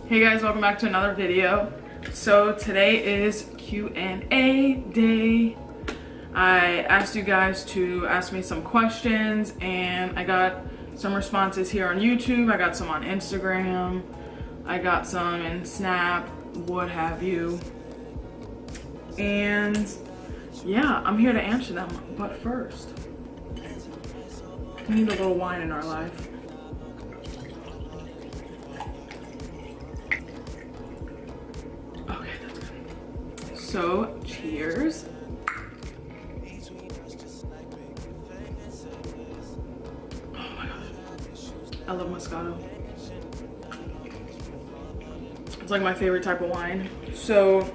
Hey guys, welcome back to another video. So today is Q&A day. I asked you guys to ask me some questions and I got some responses here on YouTube. I got some on Instagram. I got some in Snap, what have you. And yeah, I'm here to answer them. But first, we need a little wine in our life. So, cheers. Oh my gosh. I love Moscato. It's like my favorite type of wine. So,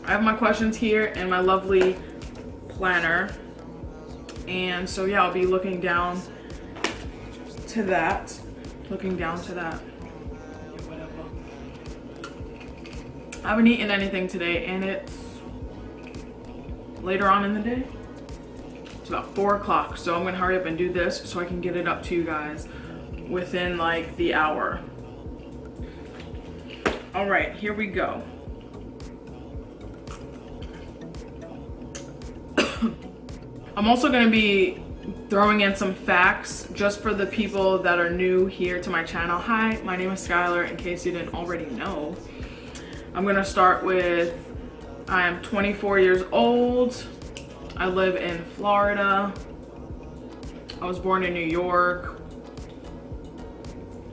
I have my questions here in my lovely planner. And so, yeah, I'll be looking down to that. I haven't eaten anything today and it's later on in the day. It's about 4 o'clock, so I'm gonna hurry up and do this so I can get it up to you guys within like the hour. All right, here we go. I'm also gonna be throwing in some facts just for the people that are new here to my channel. Hi, my name is Skylar, in case you didn't already know. I'm gonna start with, I am 24 years old. I live in Florida. I was born in New York.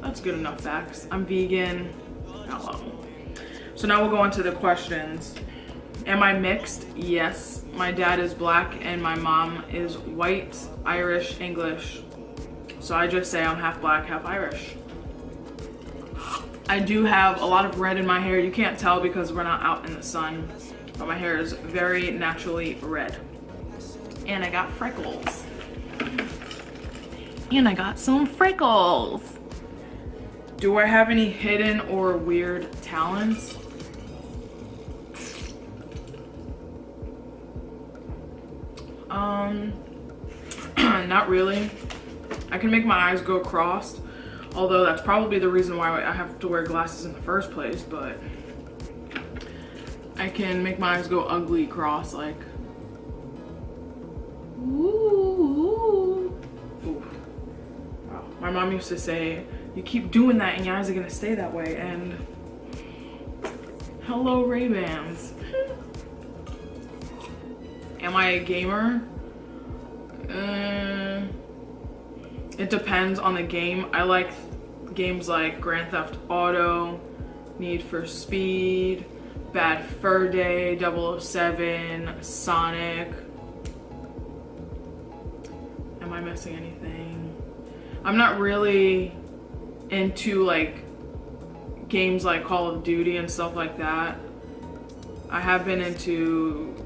That's good enough facts. I'm vegan. Hello. So now we'll go on to the questions. Am I mixed? Yes. My dad is black and my mom is white, Irish, English. So I just say I'm half black, half Irish. I do have a lot of red in my hair. You can't tell because we're not out in the sun, but my hair is very naturally red. And I got freckles. And I got some freckles. Do I have any hidden or weird talents? Not really. I can make my eyes go crossed. Although that's probably the reason why I have to wear glasses in the first place, but I can make my eyes go ugly cross, like, ooh. Ooh. Wow. My mom used to say, you keep doing that and your eyes are gonna stay that way, and hello Ray-Bans. Am I a gamer? It depends on the game. I like games like Grand Theft Auto, Need for Speed, Bad Fur Day, 007, Sonic. Am I missing anything? I'm not really into like games like Call of Duty and stuff like that. I have been into,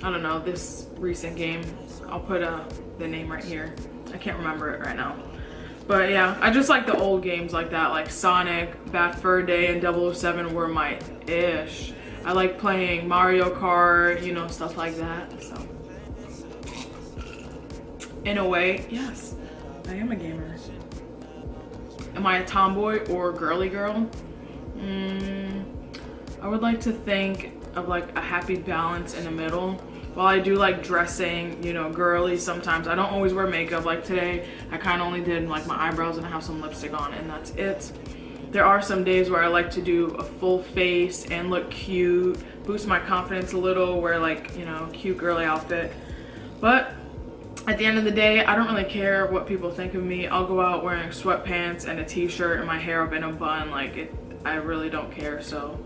I don't know, this recent game. I'll put the name right here. I can't remember it right now. But yeah, I just like the old games like that, like Sonic, Bad Fur Day, and 007 were my ish. I like playing Mario Kart, you know, stuff like that. So, in a way, yes, I am a gamer. Am I a tomboy or girly girl? I would like to think of like a happy balance in the middle. While I do like dressing, you know, girly sometimes, I don't always wear makeup. Like today, I kind of only did like my eyebrows and I have some lipstick on and that's it. There are some days where I like to do a full face and look cute, boost my confidence a little, wear like, you know, cute girly outfit. But at the end of the day, I don't really care what people think of me. I'll go out wearing sweatpants and a t-shirt and my hair up in a bun. Like, I really don't care, so.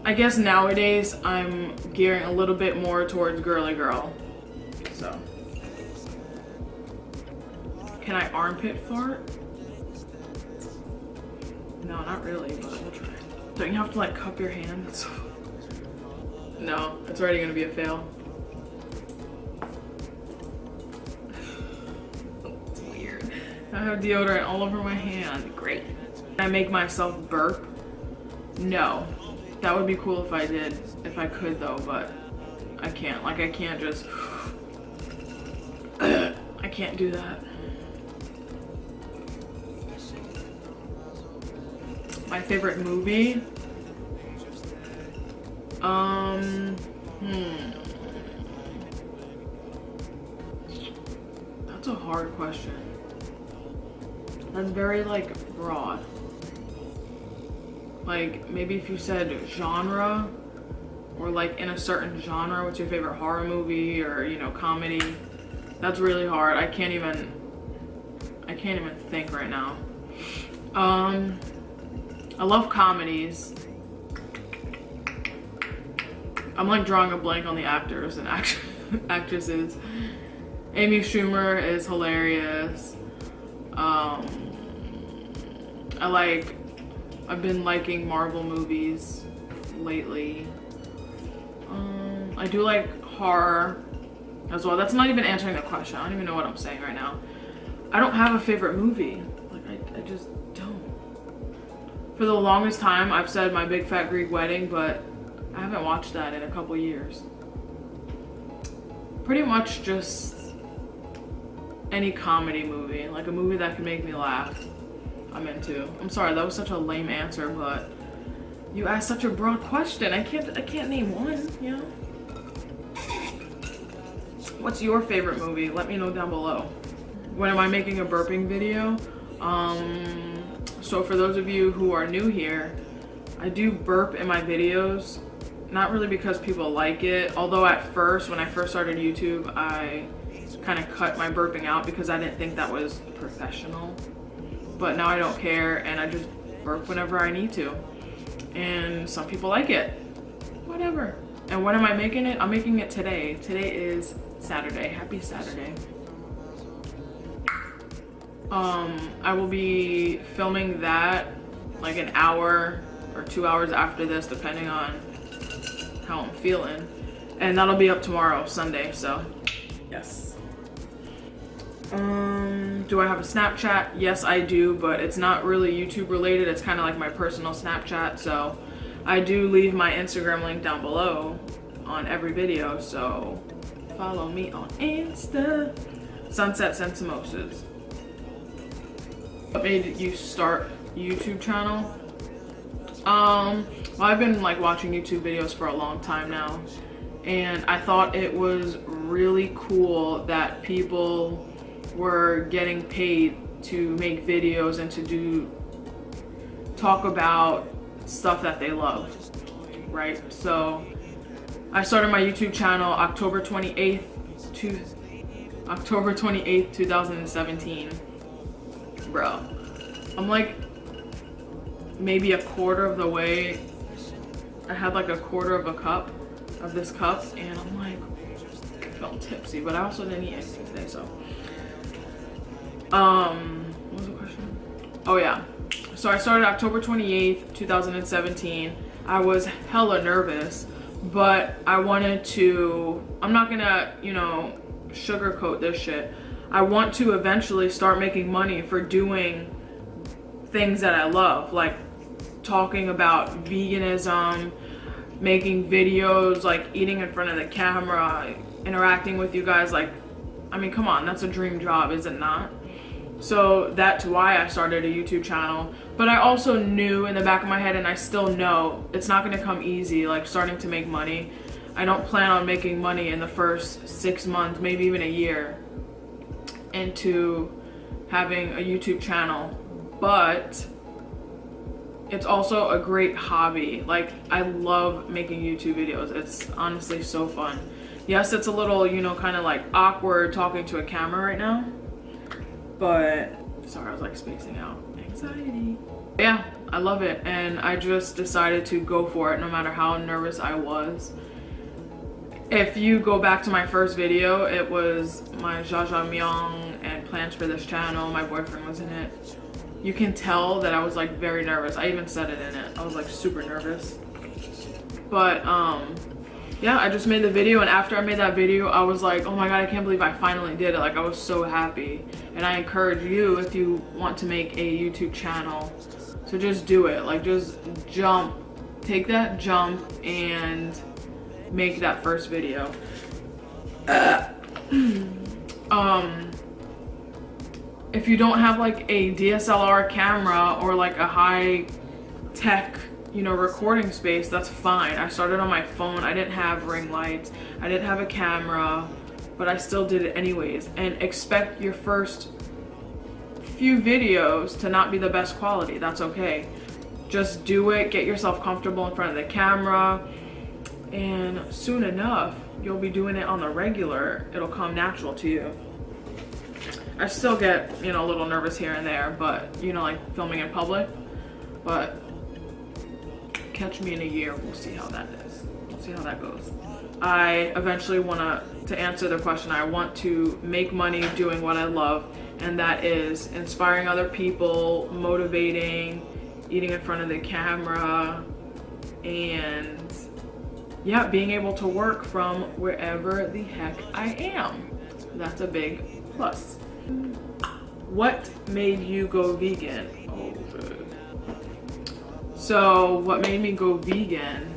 I guess nowadays I'm gearing a little bit more towards girly girl. So, can I armpit fart? No, not really, but we'll try. Don't you have to like cup your hands? No, it's already gonna be a fail. It's weird. I have deodorant all over my hand. Great. Can I make myself burp? No. That would be cool if I did, if I could though, but I can't. Like, I can't just, I can't do that. My favorite movie? That's a hard question. That's very like broad. Like maybe if you said genre, or like in a certain genre, what's your favorite horror movie, or you know, comedy? That's really hard. I can't even think right now. I love comedies. I'm like drawing a blank on the actors and actresses. Amy Schumer is hilarious. I've been liking Marvel movies lately. I do like horror as well. That's not even answering the question. I don't even know what I'm saying right now. I don't have a favorite movie. Like I just don't. For the longest time, I've said My Big Fat Greek Wedding, but I haven't watched that in a couple years. Pretty much just any comedy movie, like a movie that can make me laugh, I'm into. I'm sorry, that was such a lame answer, but you asked such a broad question. I can't name one, you know? What's your favorite movie? Let me know down below. When am I making a burping video? So for those of you who are new here, I do burp in my videos. Not really because people like it, although at first, when I first started YouTube, I kind of cut my burping out because I didn't think that was professional. But now I don't care, and I just burp whenever I need to. And some people like it. Whatever. And when am I making it? I'm making it today. Today is Saturday. Happy Saturday. I will be filming that like an hour or 2 hours after this, depending on how I'm feeling. And that'll be up tomorrow, Sunday, so yes. Do I have a Snapchat? Yes, I do, but it's not really YouTube related. It's kind of like my personal Snapchat, so I do leave my Instagram link down below on every video, so follow me on Insta. Sunsets and Samosas. What made you start a YouTube channel? Well, I've been like watching YouTube videos for a long time now, and I thought it was really cool that people were getting paid to make videos and to talk about stuff that they love, right? So I started my YouTube channel October 28th, 2017. Bro, I'm like maybe a quarter of the way. I had like a quarter of a cup of this cup, and I'm like, I felt tipsy, but I also didn't eat anything today, so. What was the question? Oh yeah. So I started October 28th, 2017. I was hella nervous, but I wanted to, I'm not gonna, you know, sugarcoat this shit. I want to eventually start making money for doing things that I love, like talking about veganism, making videos, like eating in front of the camera, interacting with you guys. Like, I mean, come on, that's a dream job, is it not? So that's why I started a YouTube channel. But I also knew in the back of my head, and I still know, it's not gonna come easy, like starting to make money. I don't plan on making money in the first 6 months, maybe even a year into having a YouTube channel. But it's also a great hobby. Like, I love making YouTube videos. It's honestly so fun. Yes, it's a little, you know, kind of like awkward talking to a camera right now, but sorry, I was like spacing out. Anxiety. Yeah, I love it, and I just decided to go for it no matter how nervous I was. If you go back to my first video, it was my jajangmyeon and plans for this channel. My boyfriend was in it. You can tell that I was like very nervous. I even said it in it. I was like super nervous. But yeah, I just made the video, and after I made that video, I was like, oh my god, I can't believe I finally did it. Like, I was so happy. And I encourage you, if you want to make a YouTube channel, to just do it. Like, just jump, take that jump and make that first video. If you don't have like a DSLR camera or like a high tech, you know, recording space, that's fine. I started on my phone. I didn't have ring lights. I didn't have a camera, but I still did it anyways. And expect your first few videos to not be the best quality. That's okay. Just do it, get yourself comfortable in front of the camera, and soon enough, you'll be doing it on the regular. It'll come natural to you. I still get, you know, a little nervous here and there, but, you know, like filming in public, but catch me in a year, we'll see how that is. We'll see how that goes. I eventually want to answer the question, I want to make money doing what I love, and that is inspiring other people, motivating, eating in front of the camera, and yeah, being able to work from wherever the heck I am. That's a big plus. What made you go vegan? Oh, shit. So what made me go vegan?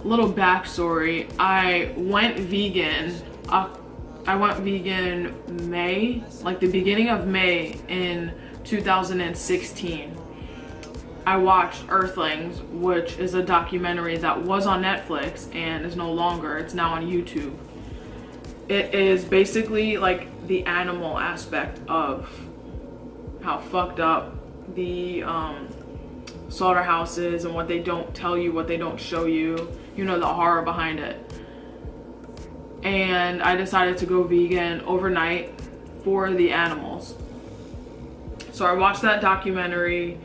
Little backstory. I went vegan May, like the beginning of May in 2016. I watched Earthlings, which is a documentary that was on Netflix and is no longer. It's now on YouTube. It is basically like the animal aspect of how fucked up the slaughterhouses and what they don't tell you, what they don't show you, you know, the horror behind it. And I decided to go vegan overnight for the animals. So I watched that documentary.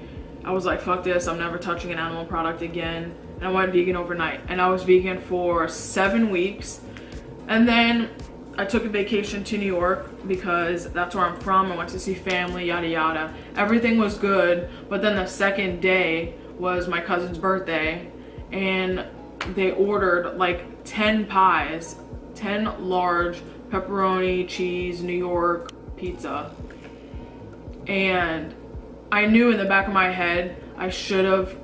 I was like, fuck this, I'm never touching an animal product again. And I went vegan overnight. And I was vegan for 7 weeks. And then I took a vacation to New York because that's where I'm from. I went to see family, yada yada. Everything was good, but then the second day was my cousin's birthday, and they ordered like 10 pies, 10 large pepperoni, cheese, New York pizza. And I knew in the back of my head I should have,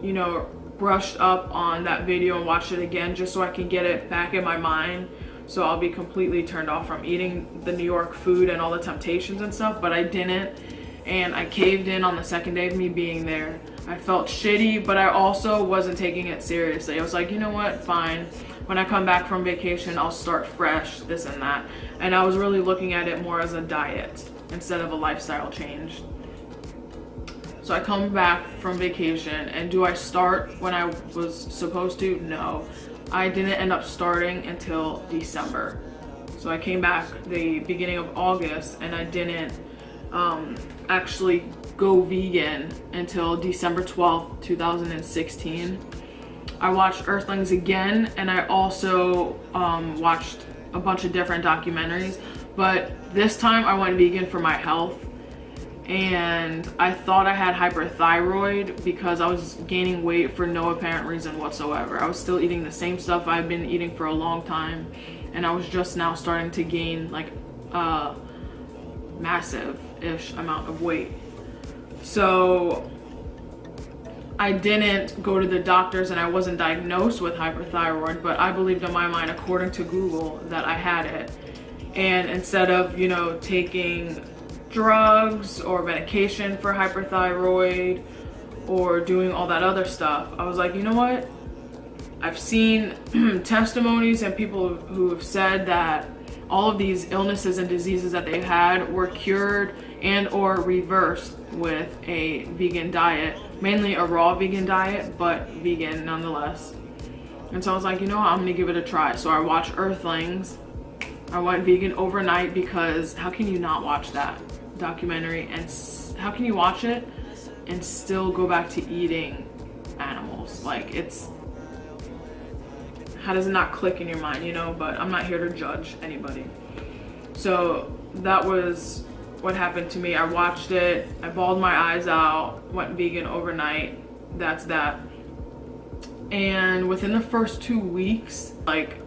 you know, brushed up on that video and watched it again just so I can get it back in my mind. So I'll be completely turned off from eating the New York food and all the temptations and stuff, but I didn't. And I caved in on the second day of me being there. I felt shitty, but I also wasn't taking it seriously. I was like, you know what, fine. When I come back from vacation, I'll start fresh, this and that. And I was really looking at it more as a diet instead of a lifestyle change. So I come back from vacation, and do I start when I was supposed to? No. I didn't end up starting until December. So I came back the beginning of August, and I didn't actually go vegan until December 12th, 2016. I watched Earthlings again, and I also watched a bunch of different documentaries, but this time I went vegan for my health. And I thought I had hyperthyroid because I was gaining weight for no apparent reason whatsoever. I was still eating the same stuff I've been eating for a long time, and I was just now starting to gain like a massive-ish amount of weight. So I didn't go to the doctors, and I wasn't diagnosed with hyperthyroid, but I believed in my mind, according to Google, that I had it. And instead of, you know, taking drugs or medication for hyperthyroid or doing all that other stuff, I was like, you know what? I've seen testimonies and people who have said that all of these illnesses and diseases that they've had were cured and or reversed with a vegan diet, mainly a raw vegan diet, but vegan nonetheless. And so I was like, you know what? I'm gonna give it a try. So I watched Earthlings. I went vegan overnight because how can you not watch that documentary, and how can you watch it and still go back to eating animals? Like, it's, how does it not click in your mind, you know? But I'm not here to judge anybody. So that was what happened to me. I watched it, I bawled my eyes out, went vegan overnight. That's that. And within the first 2 weeks, like,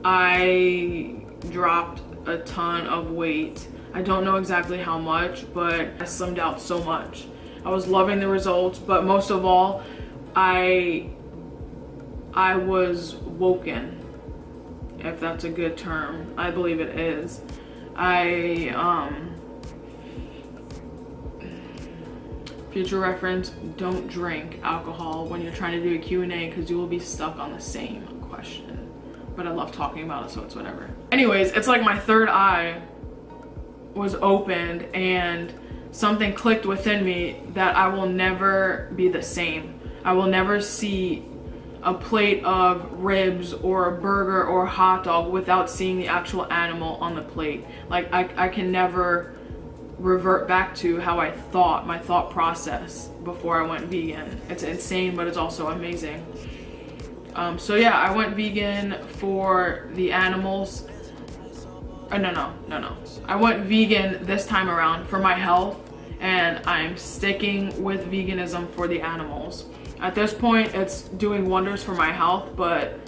I dropped a ton of weight. I don't know exactly how much, but I slimmed out so much. I was loving the results, but most of all, I was woken, if that's a good term. I believe it is. Future reference, don't drink alcohol when you're trying to do a Q&A because you will be stuck on the same question. But I love talking about it, so it's whatever. Anyways, it's like my third eye was opened and something clicked within me that I will never be the same. I will never see a plate of ribs or a burger or a hot dog without seeing the actual animal on the plate. Like I can never revert back to how I thought, my thought process before I went vegan. It's insane, but it's also amazing. So yeah, I went vegan for the animals. No. I went vegan this time around for my health, and I'm sticking with veganism for the animals. At this point, it's doing wonders for my health, but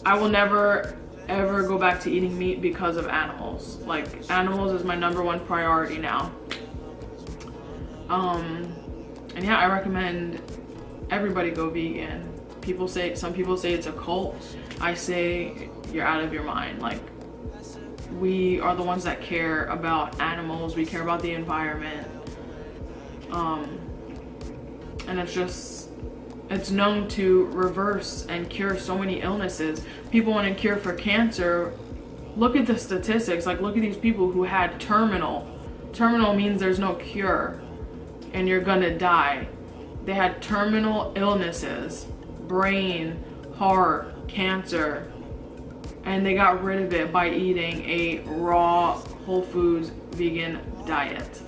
I will never ever go back to eating meat because of animals. Like, animals is my #1 priority now. And yeah, I recommend everybody go vegan. Some people say it's a cult. I say you're out of your mind. Like, we are the ones that care about animals. We care about the environment. And it's known to reverse and cure so many illnesses. People want to cure for cancer. Look at the statistics. Like, look at these people who had terminal. Terminal means there's no cure and you're gonna die. They had terminal illnesses, brain, heart, cancer, and they got rid of it by eating a raw, whole foods, vegan diet.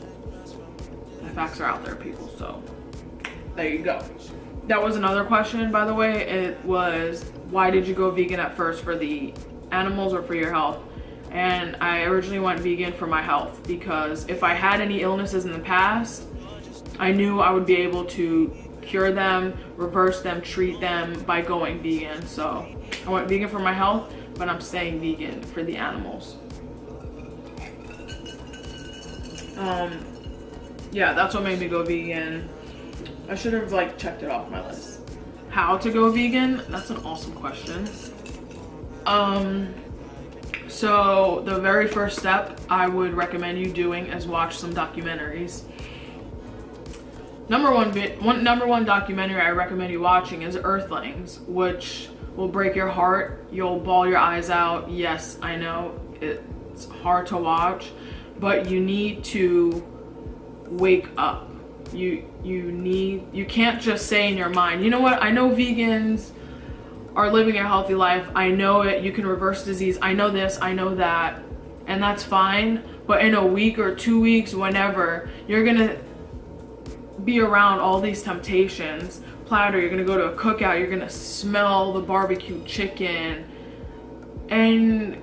The facts are out there, people, so there you go. That was another question, by the way. It was, why did you go vegan at first, for the animals or for your health? And I originally went vegan for my health because if I had any illnesses in the past, I knew I would be able to cure them, reverse them, treat them by going vegan. So I went vegan for my health, but I'm staying vegan for the animals. Yeah, that's what made me go vegan. I should have checked it off my list. How to go vegan? That's an awesome question. So the very first step I would recommend you doing is watch some documentaries. Number one documentary I recommend you watching is Earthlings, which will break your heart. You'll bawl your eyes out. Yes, I know it's hard to watch, but you need to wake up. You can't just say in your mind, you know what, I know vegans are living a healthy life. I know it. You can reverse disease. I know this, I know that, and that's fine. But in a week or 2 weeks, whenever, you're gonna be around all these temptations. Platter, you're gonna go to a cookout, you're gonna smell the barbecue chicken, and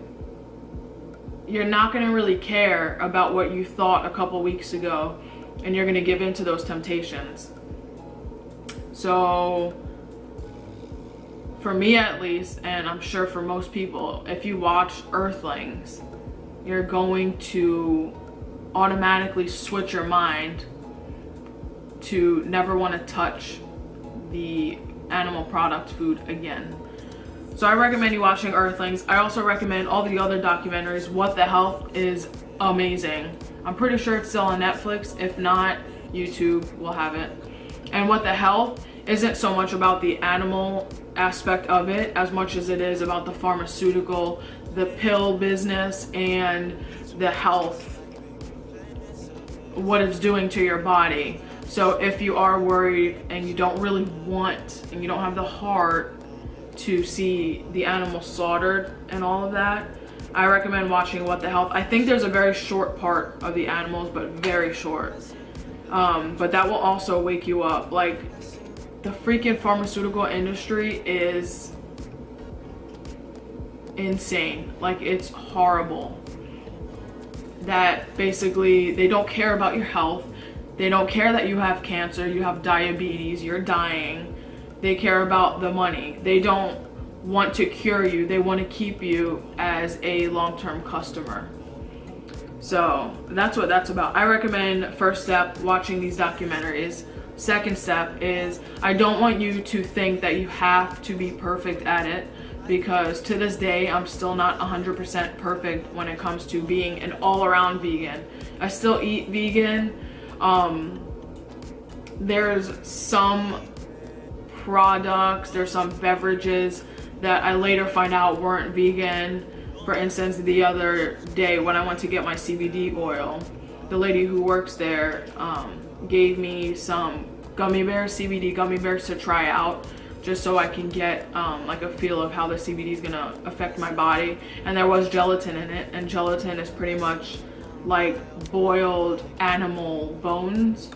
you're not gonna really care about what you thought a couple weeks ago, and you're gonna give in to those temptations. So for me at least, and I'm sure for most people, if you watch Earthlings, you're going to automatically switch your mind to never want to touch the animal product food again. So I recommend you watching Earthlings. I also recommend all the other documentaries. What the Health is amazing. I'm pretty sure it's still on Netflix. If not, YouTube will have it. And What the Health isn't so much about the animal aspect of it as much as it is about the pharmaceutical, the pill business, and the health, what it's doing to your body. So if you are worried and you don't really want, and you don't have the heart to see the animal slaughtered and all of that, I recommend watching What the Health. I think there's a very short part of the animals, but very short. But that will also wake you up. Like, the freaking pharmaceutical industry is insane. Like, it's horrible. That basically they don't care about your health. They don't care that you have cancer, you have diabetes, you're dying. They care about the money. They don't want to cure you. They want to keep you as a long-term customer. So that's what that's about. I recommend, first step, watching these documentaries. Second step is, I don't want you to think that you have to be perfect at it, because to this day I'm still not 100% perfect when it comes to being an all-around vegan. I still eat vegan. there's some products, there's some beverages that I later find out weren't vegan. For instance, the other day when I went to get my CBD oil, the lady who works there gave me some gummy bears, CBD gummy bears to try out, just so I can get like a feel of how the CBD is gonna affect my body. And there was gelatin in it, and gelatin is pretty much like boiled animal bones,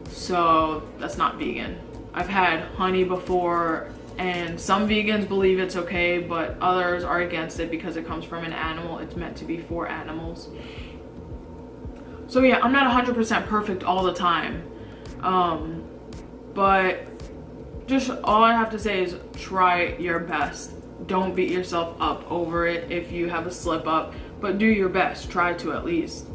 so that's not vegan. I've had honey before, and some vegans believe it's okay, but others are against it because it comes from an animal. It's meant to be for animals. So yeah, I'm not 100% perfect all the time, but just all I have to say is try your best. Don't beat yourself up over it if you have a slip up, but do your best. Try to, at least.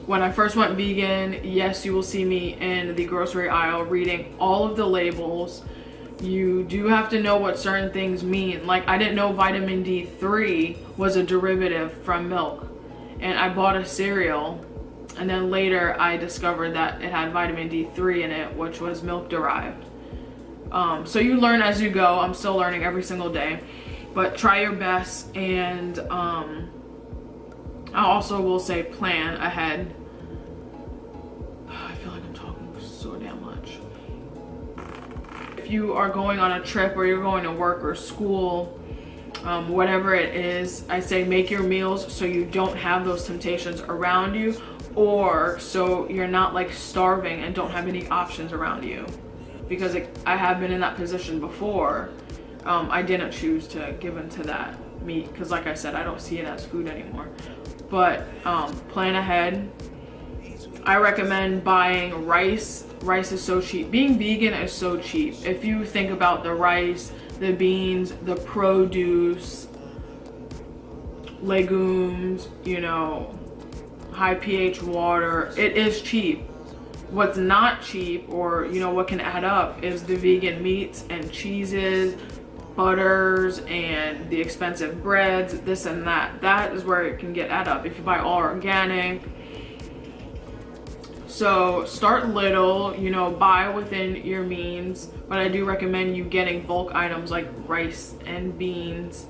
When I first went vegan, yes, you will see me in the grocery aisle reading all of the labels. You do have to know what certain things mean. Like, I didn't know vitamin D3 was a derivative from milk, and I bought a cereal, and then later I discovered that it had vitamin D3 in it, which was milk derived. So you learn as you go. I'm still learning every single day, but try your best. And I also will say plan ahead. I feel like I'm talking so damn much. If you are going on a trip, or you're going to work or school, whatever it is, I say make your meals so you don't have those temptations around you, or so you're not like starving and don't have any options around you. Because I have been in that position before. I didn't choose to give into that meat because, like I said, I don't see it as food anymore. But plan ahead. I recommend buying rice. Rice is so cheap. Being vegan is so cheap. If you think about the rice, the beans, the produce, legumes, you know, high pH water, it is cheap. What's not cheap, or you know what can add up, is the vegan meats and cheeses, butters, and the expensive breads, this and that. That is where it can get add up if you buy all organic. So start little, you know, buy within your means, but I do recommend you getting bulk items like rice and beans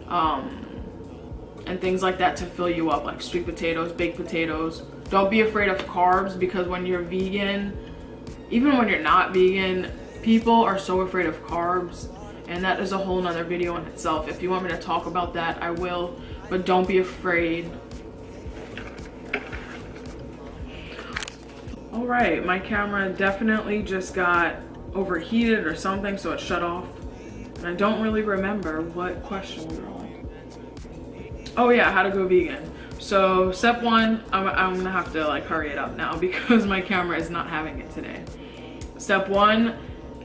and things like that to fill you up, like sweet potatoes, baked potatoes. Don't be afraid of carbs, because when you're vegan, even when you're not vegan, people are so afraid of carbs, and that is a whole nother video in itself. If you want me to talk about that, I will, but don't be afraid. All right, my camera definitely just got overheated or something, so it shut off. And I don't really remember what question we were on. Oh yeah, how to go vegan. So step one, I'm gonna have to like hurry it up now because my camera is not having it today. Step one,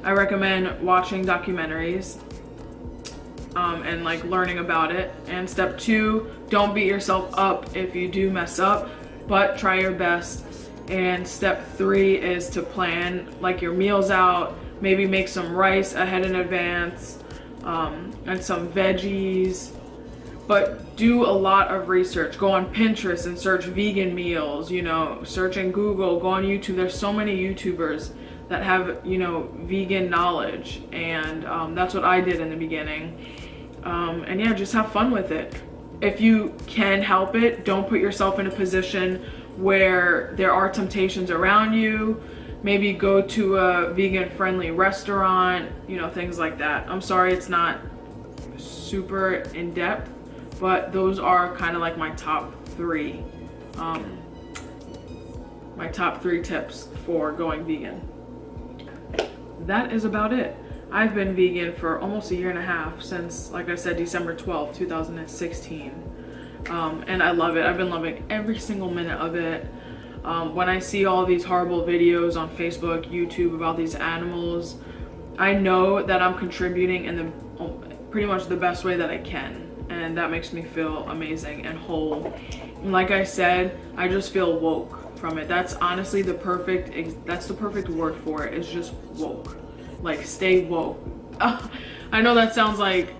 I recommend watching documentaries and like learning about it. And step two, don't beat yourself up if you do mess up, but try your best. And step three is to plan like your meals out, maybe make some rice ahead in advance, and some veggies. But do a lot of research. Go on Pinterest and search vegan meals, you know, search in Google, go on YouTube. There's so many YouTubers that have, you know, vegan knowledge. And that's what I did in the beginning. And yeah, just have fun with it. If you can help it, don't put yourself in a position where there are temptations around you. Maybe go to a vegan friendly restaurant, you know, things like that. I'm sorry it's not super in depth, but those are kind of like my top three tips for going vegan. That is about it. I've been vegan for almost a year and a half, since, like I said, December 12th, 2016. And I love it. I've been loving every single minute of it. When I see all these horrible videos on Facebook, YouTube about these animals, I know that I'm contributing in the pretty much the best way that I can. And that makes me feel amazing and whole. And like I said, I just feel woke from it. That's honestly the perfect word for it, is just woke. Like, stay woke. I know that sounds like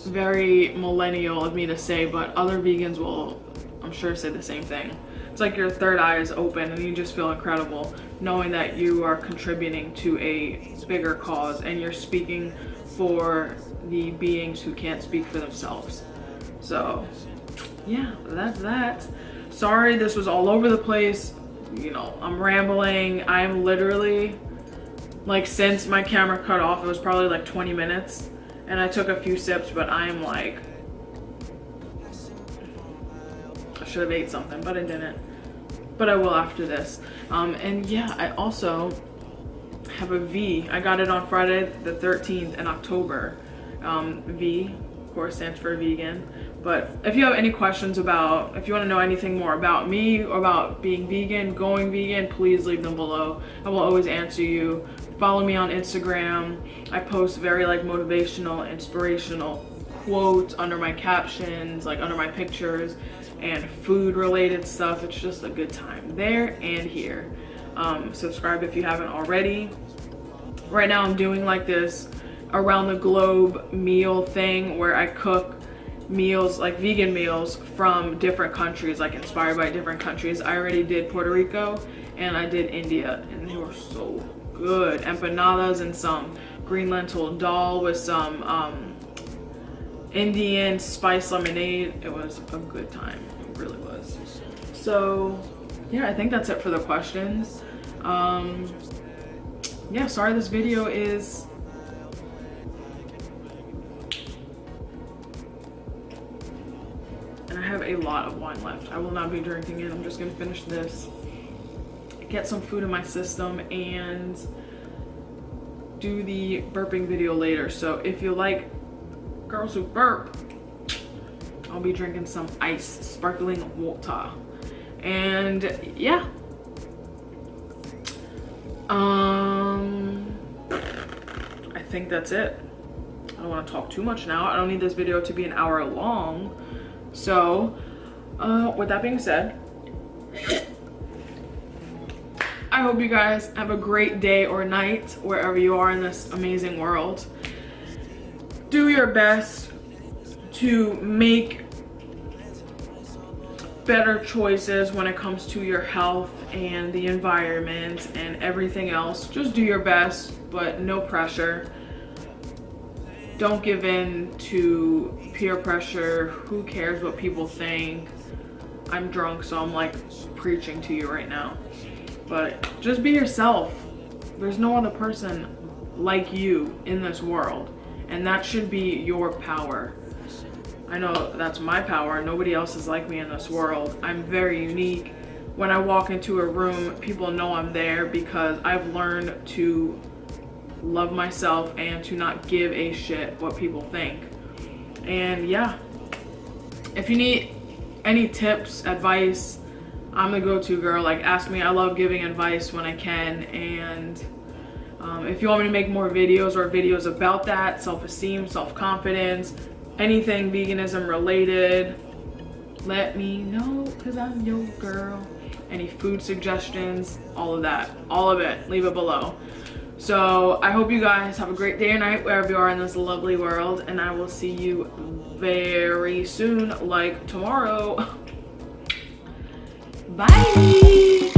very millennial of me to say, but other vegans will I'm sure say the same thing. It's like your third eye is open and you just feel incredible knowing that you are contributing to a bigger cause and you're speaking for the beings who can't speak for themselves. So yeah, that's that. Sorry this was all over the place. You know, I'm rambling. I'm literally, like, since my camera cut off, it was probably like 20 minutes and I took a few sips, but I'm like, I should have ate something, but I didn't. But I will after this. And yeah, I also have a V. I got it on Friday the 13th in October. V, of course, stands for vegan. But if you have any questions about, if you want to know anything more about me or about being vegan, going vegan, please leave them below. I will always answer you. Follow me on Instagram. I post very like motivational, inspirational quotes under my captions, like under my pictures, and food related stuff. It's just a good time there and here. Subscribe if you haven't already. Right now I'm doing like this around the globe meal thing where I cook meals, like vegan meals from different countries, like inspired by different countries. I already did Puerto Rico and I did India and they were so good. Empanadas and some green lentil dal with some Indian spice lemonade. It was a good time. It really was. So yeah, I think that's it for the questions. Yeah, sorry this video is and I have a lot of wine left. I will not be drinking it. I'm just gonna finish this, get some food in my system, and do the burping video later. So if you like girls who burp, I'll be drinking some ice sparkling water. And yeah, I think that's it. I don't want to talk too much now. I don't need this video to be an hour long. So with that being said, I hope you guys have a great day or night wherever you are in this amazing world. Do your best to make better choices when it comes to your health and the environment and everything else. Just do your best, but no pressure. Don't give in to peer pressure. Who cares what people think? I'm drunk, so I'm like preaching to you right now. But just be yourself. There's no other person like you in this world, and that should be your power. I know that's my power. Nobody else is like me in this world. I'm very unique. When I walk into a room, people know I'm there because I've learned to love myself and to not give a shit what people think. And yeah, if you need any tips, advice, I'm the go-to girl. Like, ask me. I love giving advice when I can. And if you want me to make more videos or videos about that, self-esteem, self-confidence, anything veganism related, let me know, because I'm your girl. Any food suggestions, all of that, all of it, leave it below. So I hope you guys have a great day or night wherever you are in this lovely world, and I will see you very soon, like tomorrow. Bye.